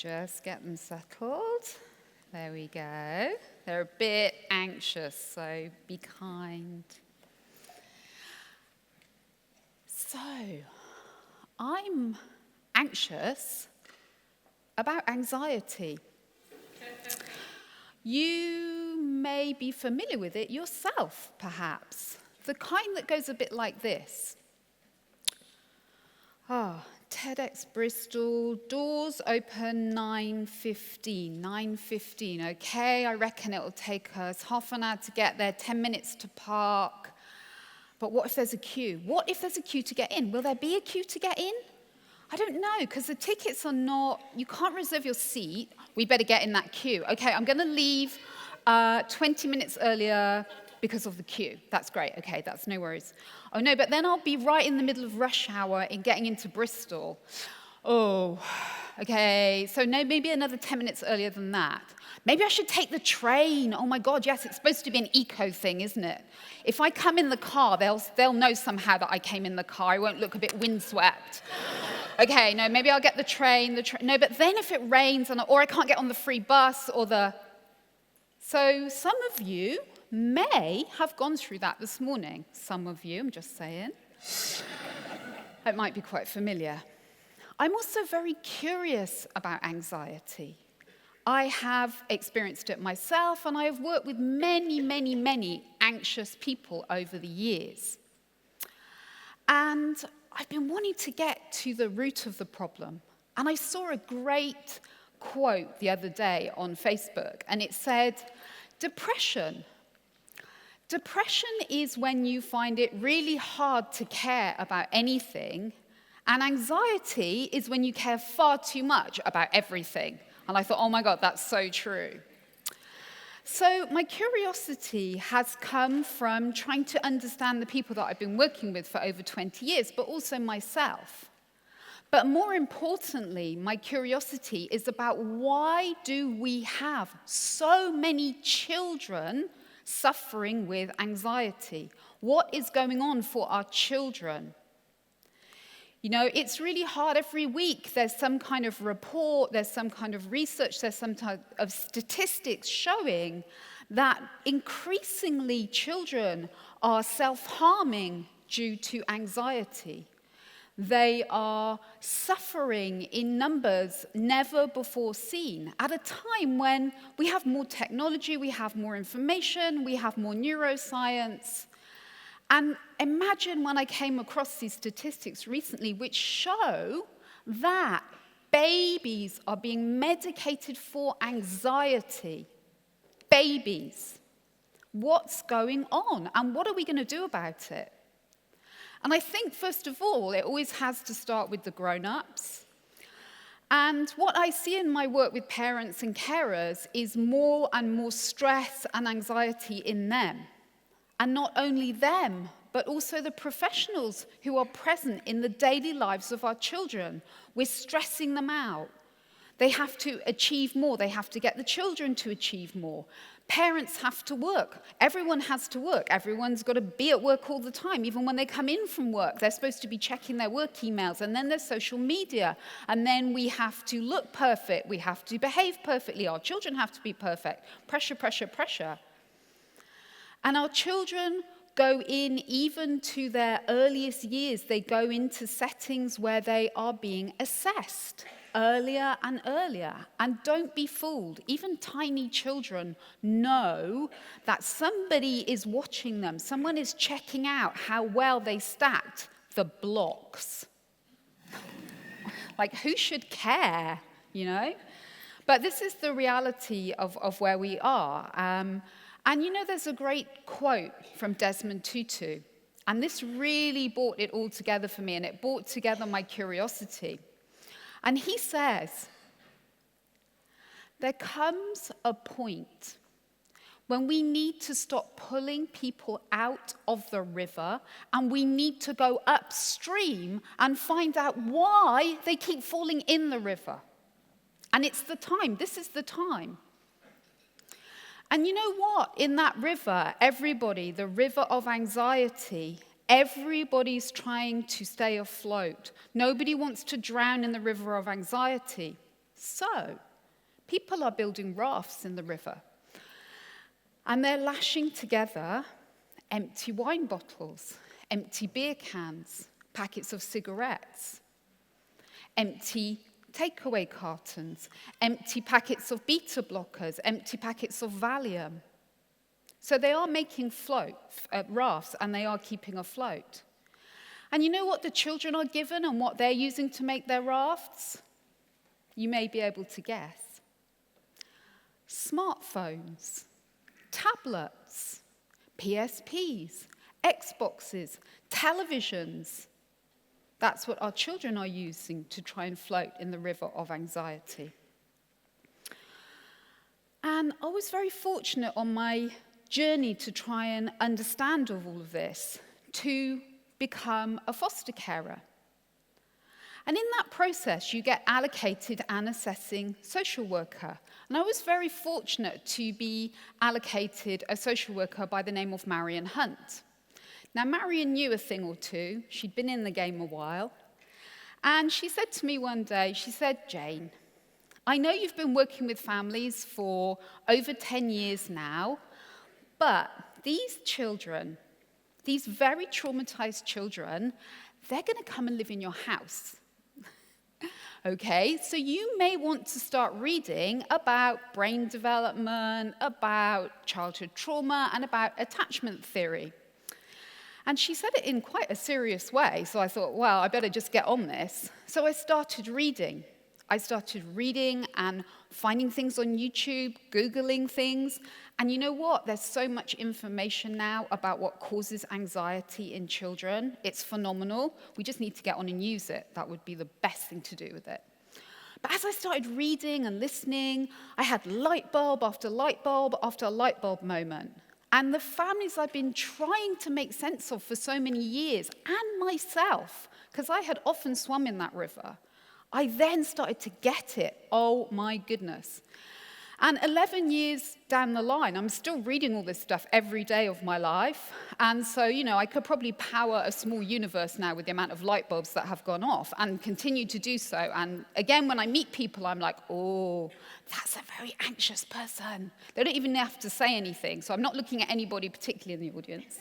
Just get them settled. There we go. They're a bit anxious, so be kind. So, I'm anxious about anxiety. You may be familiar with it yourself, perhaps. The kind that goes a bit like this. TEDxBristol, doors open 9:15. 9:15, okay, I reckon it'll take us half an hour to get there, 10 minutes to park. But what if there's a queue? What if there's a queue to get in? Will there be a queue to get in? I don't know, because the tickets are not, you can't reserve your seat. We better get in that queue. Okay, I'm going to leave 20 minutes earlier because of the queue. That's great. Okay, that's no worries. Oh, no, but then I'll be right in the middle of rush hour in getting into Bristol. Oh, okay, so no, maybe another 10 minutes earlier than that. Maybe I should take the train. Oh, my God, yes, it's supposed to be an eco thing, isn't it? If I come in the car, they'll know somehow that I came in the car. I won't look a bit windswept. Okay, no, maybe I'll get the train. No, but then if it rains, or I can't get on the free bus or the... So some of you may have gone through that this morning. Some of you, I'm just saying. It might be quite familiar. I'm also very curious about anxiety. I have experienced it myself, and I have worked with many, many, many anxious people over the years. And I've been wanting to get to the root of the problem. And I saw a great quote the other day on Facebook, and it said, Depression is when you find it really hard to care about anything, and anxiety is when you care far too much about everything. And I thought, oh my God, that's so true. So my curiosity has come from trying to understand the people that I've been working with for over 20 years, but also myself. But more importantly, my curiosity is about why do we have so many children suffering with anxiety? What is going on for our children? You know, it's really hard every week. There's some kind of report, there's some kind of research, there's some type of statistics showing that increasingly children are self-harming due to anxiety. They are suffering in numbers never before seen at a time when we have more technology, we have more information, we have more neuroscience. And imagine when I came across these statistics recently which show that babies are being medicated for anxiety. Babies. What's going on? And what are we going to do about it? And I think, first of all, it always has to start with the grown-ups. And what I see in my work with parents and carers is more and more stress and anxiety in them. And not only them, but also the professionals who are present in the daily lives of our children. We're stressing them out. They have to achieve more. They have to get the children to achieve more. Parents have to work. Everyone has to work. Everyone's got to be at work all the time. Even when they come in from work, they're supposed to be checking their work emails. And then there's social media. And then we have to look perfect. We have to behave perfectly. Our children have to be perfect. Pressure, pressure, pressure. And our children go in, even to their earliest years, they go into settings where they are being assessed earlier and earlier. And don't be fooled. Even tiny children know that somebody is watching them. Someone is checking out how well they stacked the blocks. Like, who should care, you know? But this is the reality of where we are. And you know, there's a great quote from Desmond Tutu, and this really brought it all together for me, and it brought together my curiosity. And he says, there comes a point when we need to stop pulling people out of the river, and we need to go upstream and find out why they keep falling in the river. And it's the time, this is the time. And you know what? In that river, everybody, the river of anxiety, everybody's trying to stay afloat. Nobody wants to drown in the river of anxiety. So, people are building rafts in the river, and they're lashing together empty wine bottles, empty beer cans, packets of cigarettes, empty takeaway cartons, empty packets of beta blockers, empty packets of Valium. So they are making rafts, and they are keeping afloat. And you know what the children are given and what they're using to make their rafts? You may be able to guess. Smartphones, tablets, PSPs, Xboxes, televisions. That's what our children are using to try and float in the river of anxiety. And I was very fortunate on my journey to try and understand all of this, to become a foster carer. And in that process, you get allocated an assessing social worker. And I was very fortunate to be allocated a social worker by the name of Marion Hunt. Now, Marion knew a thing or two. She'd been in the game a while. And she said to me one day, she said, "Jane, I know you've been working with families for over 10 years now, but these children, these very traumatized children, they're going to come and live in your house. Okay, so you may want to start reading about brain development, about childhood trauma, and about attachment theory." And she said it in quite a serious way, so I thought, well, I better just get on this. So I started reading. I started reading and finding things on YouTube, Googling things. And you know what? There's so much information now about what causes anxiety in children. It's phenomenal. We just need to get on and use it. That would be the best thing to do with it. But as I started reading and listening, I had light bulb after light bulb after light bulb moment. And the families I'd been trying to make sense of for so many years, and myself, because I had often swum in that river, I then started to get it. Oh my goodness. And 11 years down the line, I'm still reading all this stuff every day of my life. And so, I could probably power a small universe now with the amount of light bulbs that have gone off and continue to do so. And again, when I meet people, I'm like, oh, that's a very anxious person. They don't even have to say anything. So I'm not looking at anybody particularly in the audience.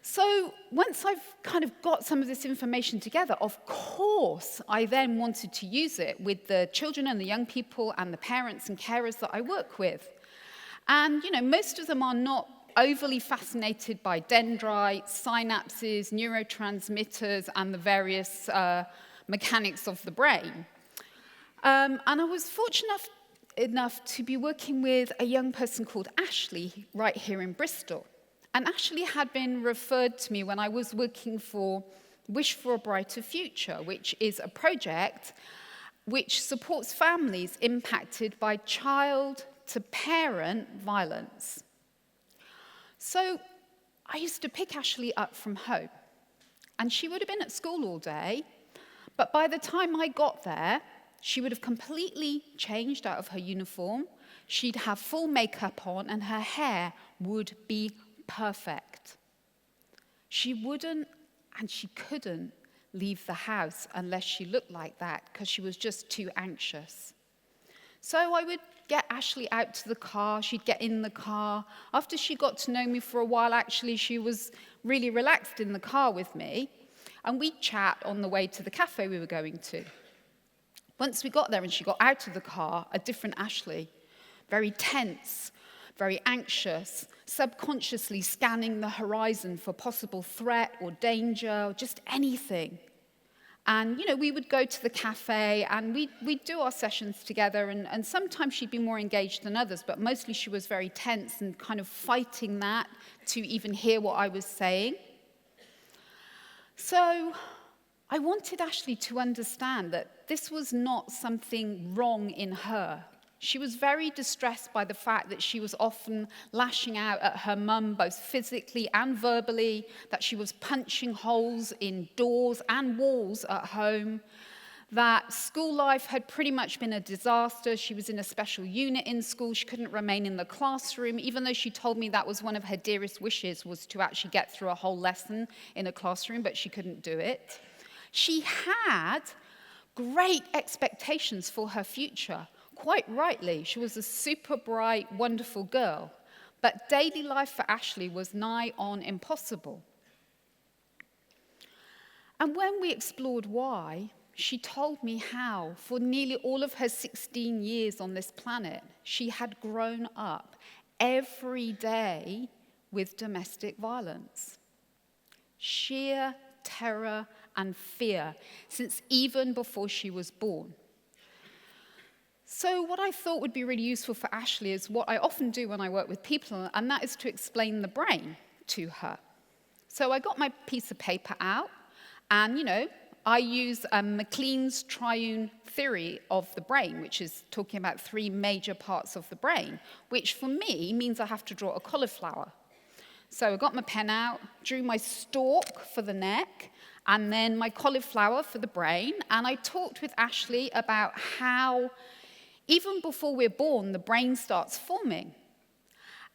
So once I've kind of got some of this information together, of course, I then wanted to use it with the children and the young people and the parents and carers that I work with. And, most of them are not overly fascinated by dendrites, synapses, neurotransmitters, and the various mechanics of the brain. And I was fortunate enough to be working with a young person called Ashley right here in Bristol. And Ashley had been referred to me when I was working for Wish for a Brighter Future, which is a project which supports families impacted by child-to-parent violence. So I used to pick Ashley up from home, and she would have been at school all day, but by the time I got there, she would have completely changed out of her uniform, she'd have full makeup on, and her hair would be perfect. She wouldn't and she couldn't leave the house unless she looked like that because she was just too anxious. So I would get Ashley out to the car, she'd get in the car. After she got to know me for a while, actually, she was really relaxed in the car with me, and we'd chat on the way to the cafe we were going to. Once we got there and she got out of the car, a different Ashley, very tense, very anxious, subconsciously scanning the horizon for possible threat or danger or just anything. And, we would go to the cafe and we'd do our sessions together, and sometimes she'd be more engaged than others, but mostly she was very tense and kind of fighting that to even hear what I was saying. So I wanted Ashley to understand that this was not something wrong in her. She was very distressed by the fact that she was often lashing out at her mum, both physically and verbally, that she was punching holes in doors and walls at home, that school life had pretty much been a disaster. She was in a special unit in school. She couldn't remain in the classroom, even though she told me that was one of her dearest wishes, was to actually get through a whole lesson in a classroom, but she couldn't do it. She had great expectations for her future. Quite rightly, she was a super bright, wonderful girl. But daily life for Ashley was nigh on impossible. And when we explored why, she told me how, for nearly all of her 16 years on this planet, she had grown up every day with domestic violence. Sheer terror and fear, since even before she was born. So what I thought would be really useful for Ashley is what I often do when I work with people, and that is to explain the brain to her. So I got my piece of paper out, and, I use MacLean's triune theory of the brain, which is talking about 3 major parts of the brain, which for me means I have to draw a cauliflower. So I got my pen out, drew my stalk for the neck, and then my cauliflower for the brain, and I talked with Ashley about how, even before we're born, the brain starts forming.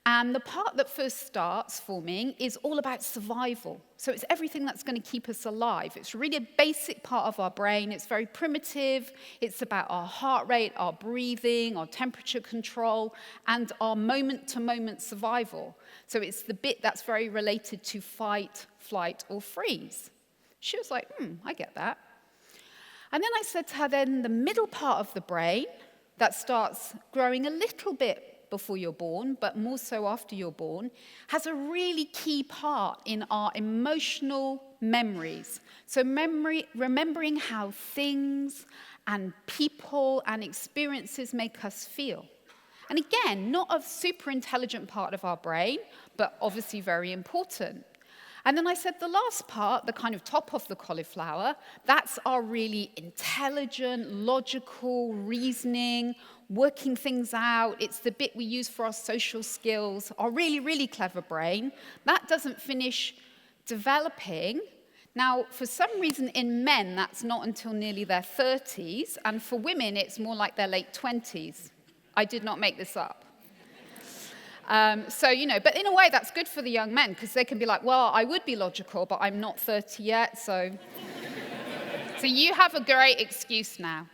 And the part that first starts forming is all about survival. So it's everything that's going to keep us alive. It's really a basic part of our brain. It's very primitive. It's about our heart rate, our breathing, our temperature control, and our moment-to-moment survival. So it's the bit that's very related to fight, flight, or freeze. She was like, I get that. And then I said to her, then the middle part of the brain that starts growing a little bit before you're born, but more so after you're born, has a really key part in our emotional memories. So remembering how things and people and experiences make us feel. And again, not a super intelligent part of our brain, but obviously very important. And then I said the last part, the kind of top of the cauliflower, that's our really intelligent, logical reasoning, working things out. It's the bit we use for our social skills, our really, really clever brain. That doesn't finish developing. Now, for some reason, in men, that's not until nearly their 30s, and for women, it's more like their late 20s. I did not make this up. But in a way, that's good for the young men, because they can be like, well, I would be logical, but I'm not 30 yet, so you have a great excuse now.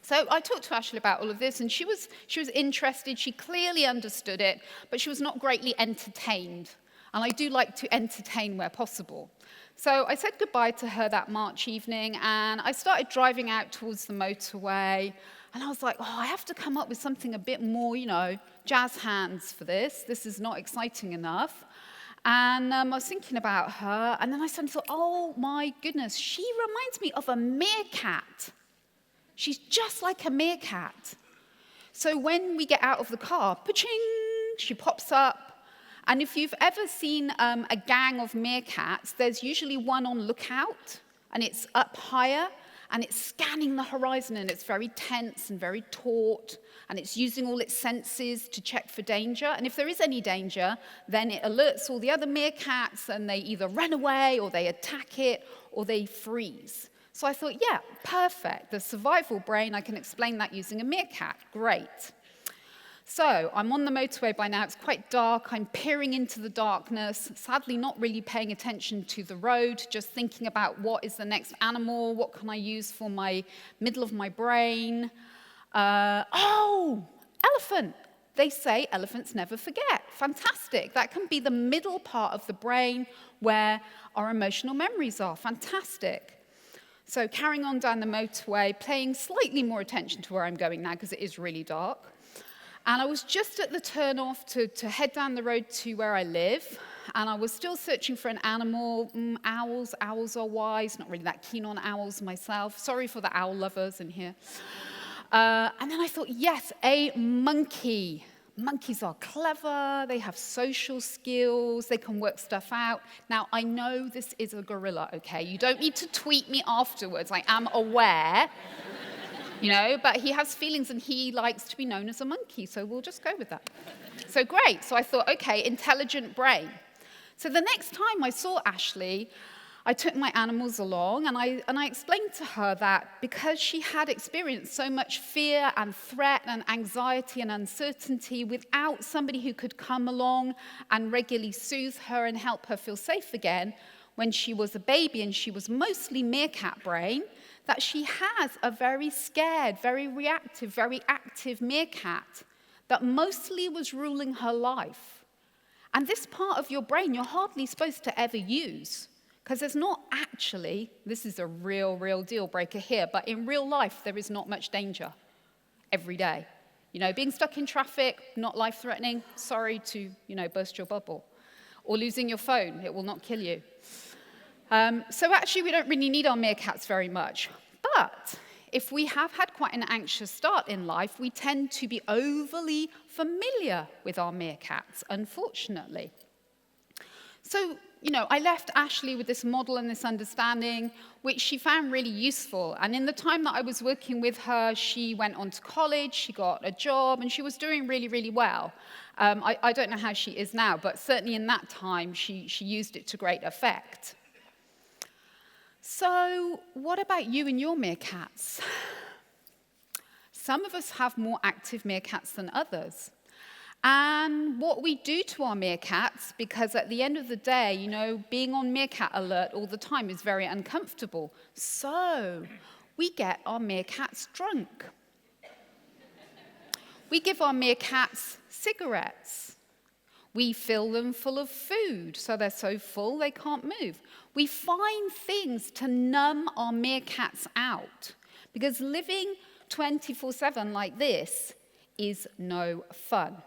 So I talked to Ashley about all of this, and she was interested. She clearly understood it, but she was not greatly entertained. And I do like to entertain where possible. So I said goodbye to her that March evening, and I started driving out towards the motorway. And I was like, I have to come up with something a bit more, jazz hands for this. This is not exciting enough. And I was thinking about her, and then I suddenly thought, oh my goodness, she reminds me of a meerkat. She's just like a meerkat. So when we get out of the car, pa-ching, she pops up. And if you've ever seen a gang of meerkats, there's usually one on lookout, and it's up higher, and it's scanning the horizon, and it's very tense and very taut, and it's using all its senses to check for danger. And if there is any danger, then it alerts all the other meerkats, and they either run away, or they attack it, or they freeze. So I thought, yeah, perfect. The survival brain, I can explain that using a meerkat. Great. So I'm on the motorway by now. It's quite dark. I'm peering into the darkness, sadly not really paying attention to the road, just thinking about what is the next animal, what can I use for my middle of my brain. Elephant. They say elephants never forget. Fantastic. That can be the middle part of the brain where our emotional memories are. Fantastic. So carrying on down the motorway, paying slightly more attention to where I'm going now because it is really dark. And I was just at the turn-off to head down the road to where I live, and I was still searching for an animal. Owls are wise. Not really that keen on owls myself. Sorry for the owl lovers in here. And then I thought, yes, a monkey. Monkeys are clever. They have social skills. They can work stuff out. Now, I know this is a gorilla, okay? You don't need to tweet me afterwards. I am aware. But he has feelings and he likes to be known as a monkey, so we'll just go with that. So great. So I thought, okay, intelligent brain. So the next time I saw Ashley, I took my animals along, and I explained to her that because she had experienced so much fear and threat and anxiety and uncertainty without somebody who could come along and regularly soothe her and help her feel safe again when she was a baby and she was mostly meerkat brain, that she has a very scared, very reactive, very active meerkat that mostly was ruling her life. And this part of your brain you're hardly supposed to ever use, because there's not actually, this is a real deal breaker here, but in real life there is not much danger every day. You know, being stuck in traffic, not life-threatening, sorry to, burst your bubble. Or losing your phone, it will not kill you. So actually, we don't really need our meerkats very much. But if we have had quite an anxious start in life, we tend to be overly familiar with our meerkats, unfortunately. So, I left Ashley with this model and this understanding, which she found really useful. And in the time that I was working with her, she went on to college, she got a job, and she was doing really well. I don't know how she is now, but certainly in that time, she used it to great effect. So what about you and your meerkats? Some of us have more active meerkats than others. And what we do to our meerkats, because at the end of the day, being on meerkat alert all the time is very uncomfortable. So we get our meerkats drunk. We give our meerkats cigarettes. We fill them full of food, so they're so full they can't move. We find things to numb our meerkats out, because living 24/7 like this is no fun.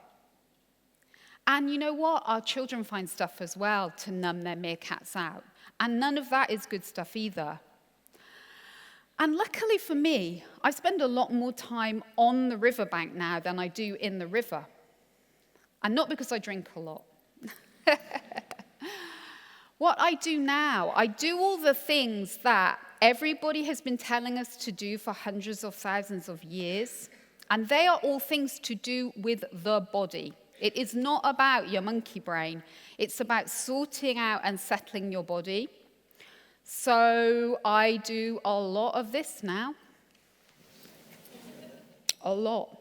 And you know what? Our children find stuff as well to numb their meerkats out. And none of that is good stuff either. And luckily for me, I spend a lot more time on the riverbank now than I do in the river. And not because I drink a lot. What I do now, I do all the things that everybody has been telling us to do for hundreds of thousands of years. And they are all things to do with the body. It is not about your monkey brain. It's about sorting out and settling your body. So I do a lot of this now. A lot.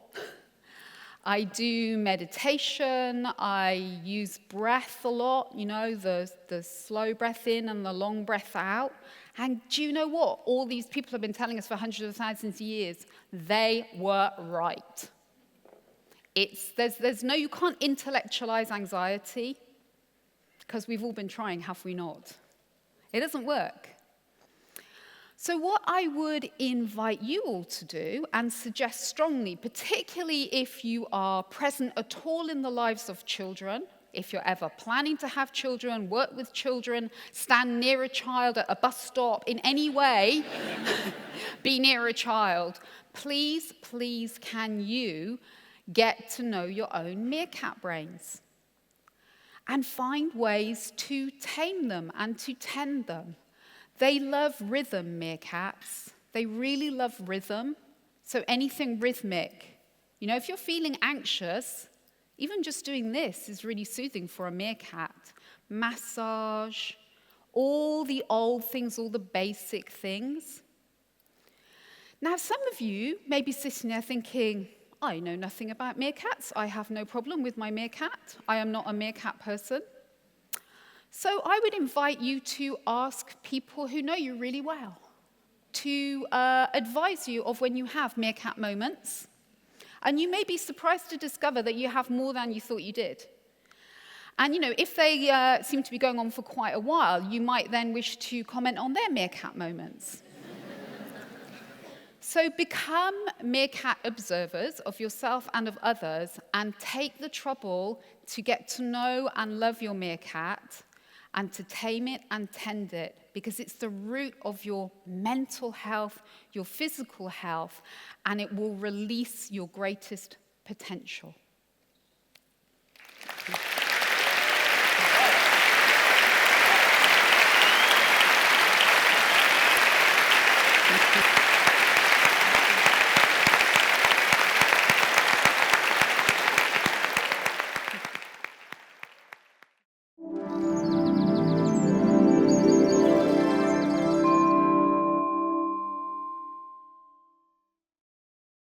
I do meditation. I use breath a lot, the slow breath in and the long breath out. And do you know what? All these people have been telling us for hundreds of thousands of years. They were right. You can't intellectualize anxiety, because we've all been trying, have we not? It doesn't work. So what I would invite you all to do, and suggest strongly, particularly if you are present at all in the lives of children, if you're ever planning to have children, work with children, stand near a child at a bus stop, in any way, be near a child, please can you get to know your own meerkat brains and find ways to tame them and to tend them. They love rhythm, meerkats. They really love rhythm. So anything rhythmic. If you're feeling anxious, even just doing this is really soothing for a meerkat. Massage, all the old things, all the basic things. Now, some of you may be sitting there thinking, I know nothing about meerkats. I have no problem with my meerkat. I am not a meerkat person. So I would invite you to ask people who know you really well to advise you of when you have meerkat moments. And you may be surprised to discover that you have more than you thought you did. And, if they seem to be going on for quite a while, you might then wish to comment on their meerkat moments. So become meerkat observers of yourself and of others, and take the trouble to get to know and love your meerkat, and to tame it and tend it, because it's the root of your mental health, your physical health, and it will release your greatest potential.